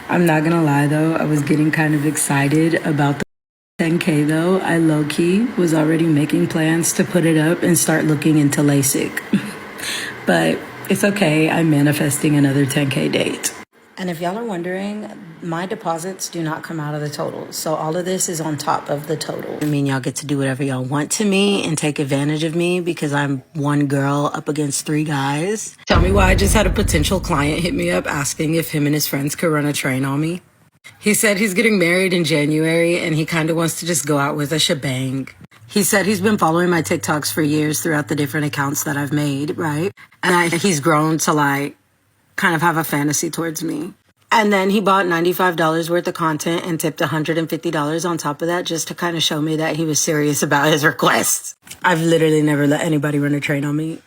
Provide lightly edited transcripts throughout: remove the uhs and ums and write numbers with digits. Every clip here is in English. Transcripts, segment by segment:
I'm not gonna lie though, I was getting kind of excited about the 10K though. I low-key was already making plans to put it up and start looking into LASIK. But it's okay, I'm manifesting another 10K date. And if y'all are wondering, my deposits do not come out of the total. So all of this is on top of the total. I mean, y'all get to do whatever y'all want to me and take advantage of me because I'm one girl up against three guys. Tell me why I just had a potential client hit me up asking if him and his friends could run a train on me. He said he's getting married in January and he kind of wants to just go out with a shebang. He said he's been following my TikToks for years throughout the different accounts that I've made, right? And he's grown to like kind of have a fantasy towards me. And then he bought $95 worth of content and tipped $150 on top of that just to kind of show me that he was serious about his requests. I've literally never let anybody run a train on me.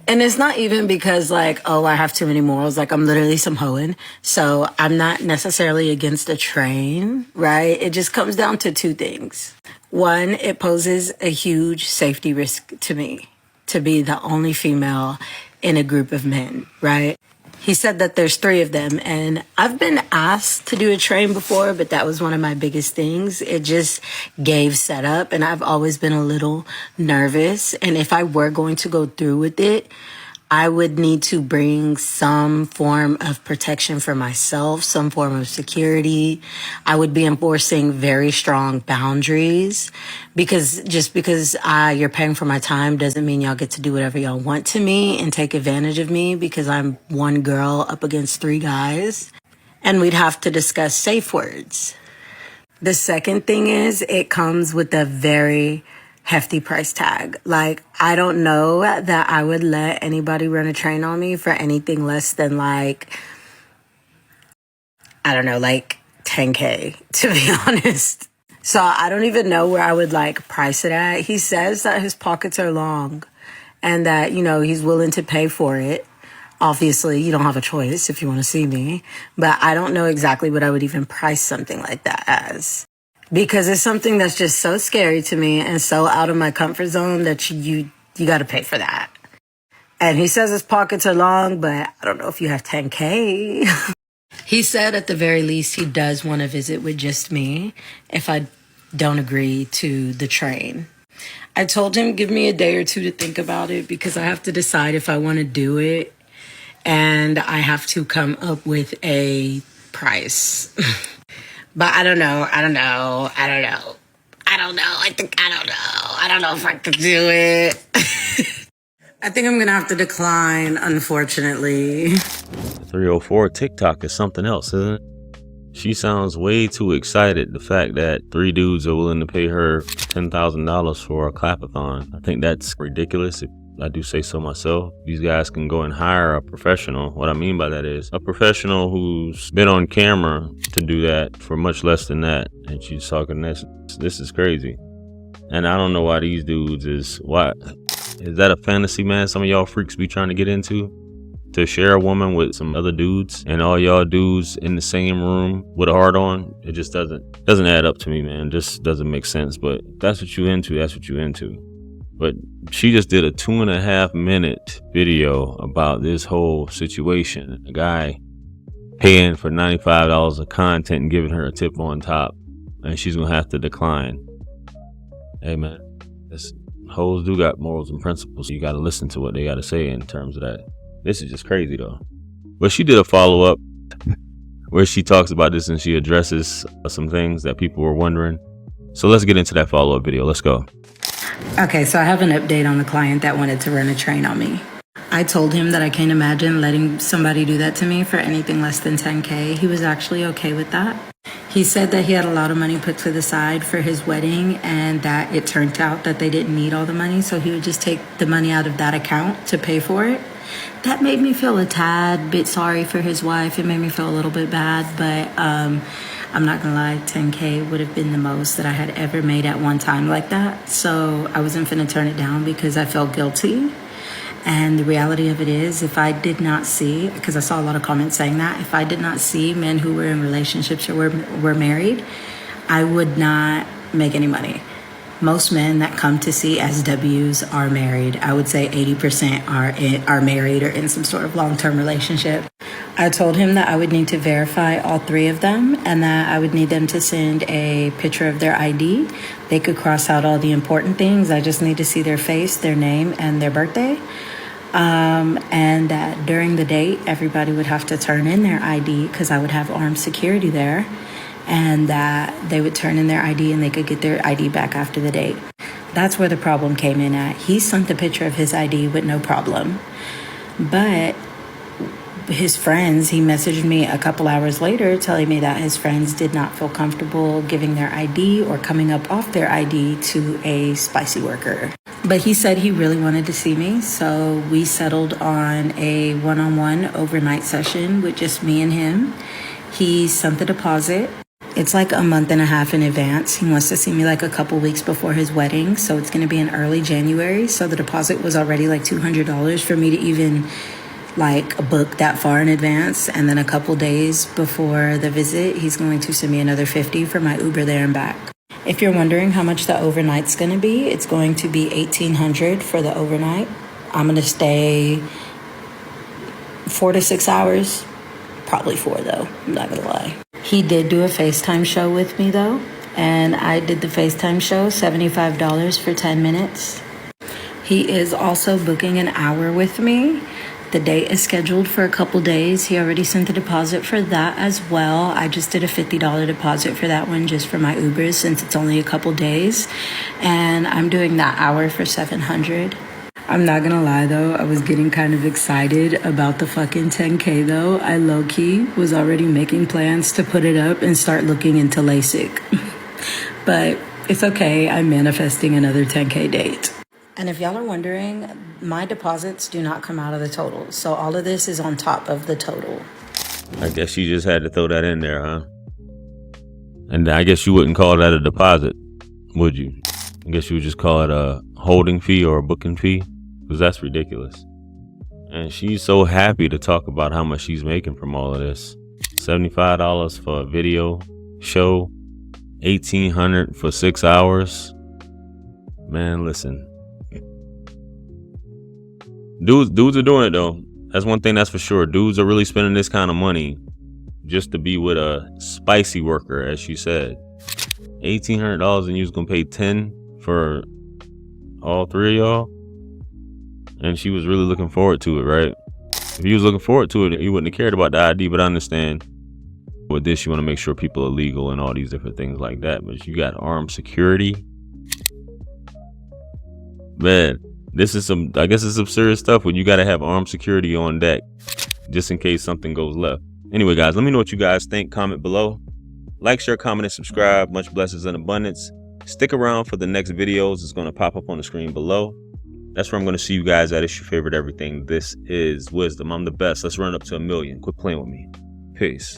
And it's not even because like, oh, I have too many morals. Like I'm literally some hoeing. So I'm not necessarily against a train, right? It just comes down to two things. One, it poses a huge safety risk to me to be the only female in a group of men, right? He said that there's three of them, and I've been asked to do a train before, but that was one of my biggest things. It just gave setup, and I've always been a little nervous. And if I were going to go through with it, I would need to bring some form of protection for myself, some form of security. I would be enforcing very strong boundaries because just because you're paying for my time doesn't mean y'all get to do whatever y'all want to me and take advantage of me because I'm one girl up against three guys. And we'd have to discuss safe words. The second thing is it comes with a very hefty price tag. Like, I don't know that I would let anybody run a train on me for anything less than like, I don't know, like 10K, to be honest. So I don't even know where I would like price it at. He says that his pockets are long and that, you know, he's willing to pay for it. Obviously, you don't have a choice if you want to see me, but I don't know exactly what I would even price something like that as. Because it's something that's just so scary to me and so out of my comfort zone that you got to pay for that. And he says his pockets are long, but I don't know if you have 10K. He said at the very least he does want to visit with just me if I don't agree to the train. I told him give me a day or two to think about it because I have to decide if I want to do it and I have to come up with a price. But I don't know. I don't know if I could do it. I think I'm going to have to decline, unfortunately. 304 TikTok is something else, isn't it? She sounds way too excited. The fact that three dudes are willing to pay her $10,000 for a Clap-a-Thon. I think that's ridiculous. If I do say so myself. These guys can go and hire a professional. What I mean by that is a professional who's been on camera to do that for much less than that. And she's talking this is crazy. And I don't know why these dudes is that a fantasy, man? Some of y'all freaks be trying to get into to share a woman with some other dudes and all y'all dudes in the same room with a heart on. It just doesn't add up to me, man. Just doesn't make sense. But that's what you into. That's what you into. But she just did a 2.5-minute video about this whole situation. A guy paying for $95 of content and giving her a tip on top. And she's going to have to decline. Hey, man, hoes do got morals and principles. You got to listen to what they got to say in terms of that. This is just crazy, though. But she did a follow-up where she talks about this and she addresses some things that people were wondering. So let's get into that follow-up video. Let's go. Okay, so I have an update on the client that wanted to run a train on me. I told him that I can't imagine letting somebody do that to me for anything less than 10K. He was actually okay with that. He said that he had a lot of money put to the side for his wedding and that it turned out that they didn't need all the money, so he would just take the money out of that account to pay for it. That made me feel a tad bit sorry for his wife. It made me feel a little bit bad, but I'm not gonna lie, 10K would have been the most that I had ever made at one time like that. So I wasn't finna turn it down because I felt guilty. And the reality of it is, if I did not see, because I saw a lot of comments saying that, if I did not see men who were in relationships or were married, I would not make any money. Most men that come to see SWs are married. I would say 80% are married or in some sort of long-term relationship. I told him that I would need to verify all three of them and that I would need them to send a picture of their ID. They could cross out all the important things. I just need to see their face, their name, and their birthday. And that during the date, everybody would have to turn in their ID because I would have armed security there, and that they would turn in their ID and they could get their ID back after the date. That's where the problem came in at. He sent a picture of his ID with no problem. But his friends, he messaged me a couple hours later telling me that his friends did not feel comfortable giving their ID or coming up off their ID to a spicy worker. But he said he really wanted to see me, so we settled on a one-on-one overnight session with just me and him. He sent the deposit. It's like a month and a half in advance. He wants to see me like a couple weeks before his wedding, so it's going to be in early January. So the deposit was already like $200 for me to even like book that far in advance. And then a couple days before the visit, he's going to send me another $50 for my Uber there and back. If you're wondering how much the overnight's going to be, it's going to be $1,800 for the overnight. I'm going to stay 4 to 6 hours, probably 4 though, I'm not going to lie. He did do a FaceTime show with me though, and I did the FaceTime show, $75 for 10 minutes. He is also booking an hour with me. The date is scheduled for a couple days. He already sent the deposit for that as well. I just did a $50 deposit for that one just for my Ubers since it's only a couple days. And I'm doing that hour for $700. I'm not gonna lie though, I was getting kind of excited about the fucking 10K though. I low-key was already making plans to put it up and start looking into LASIK. But it's okay, I'm manifesting another 10K date. And if y'all are wondering, my deposits do not come out of the total. So all of this is on top of the total. I guess you just had to throw that in there, huh? And I guess you wouldn't call that a deposit, would you? I guess you would just call it a holding fee or a booking fee, because that's ridiculous. And she's so happy to talk about how much she's making from all of this. $75 for a video show, $1,800 for 6 hours. Man, listen. Dudes are doing it though. That's one thing that's for sure. Dudes are really spending this kind of money just to be with a spicy worker, as she said. $1,800 and you was gonna pay $10 for all three of y'all. And she was really looking forward to it, right? If you was looking forward to it, you wouldn't have cared about the ID. But I understand with this, you want to make sure people are legal and all these different things like that. But you got armed security, man. This is I guess it's some serious stuff when you got to have armed security on deck just in case something goes left. Anyway, guys, let me know what you guys think. Comment below. Like, share, comment, and subscribe. Much blessings and abundance. Stick around for the next videos. It's going to pop up on the screen below. That's where I'm going to see you guys at. It's your favorite everything. This is Wisdom. I'm the best. Let's run up to 1 million. Quit playing with me. Peace.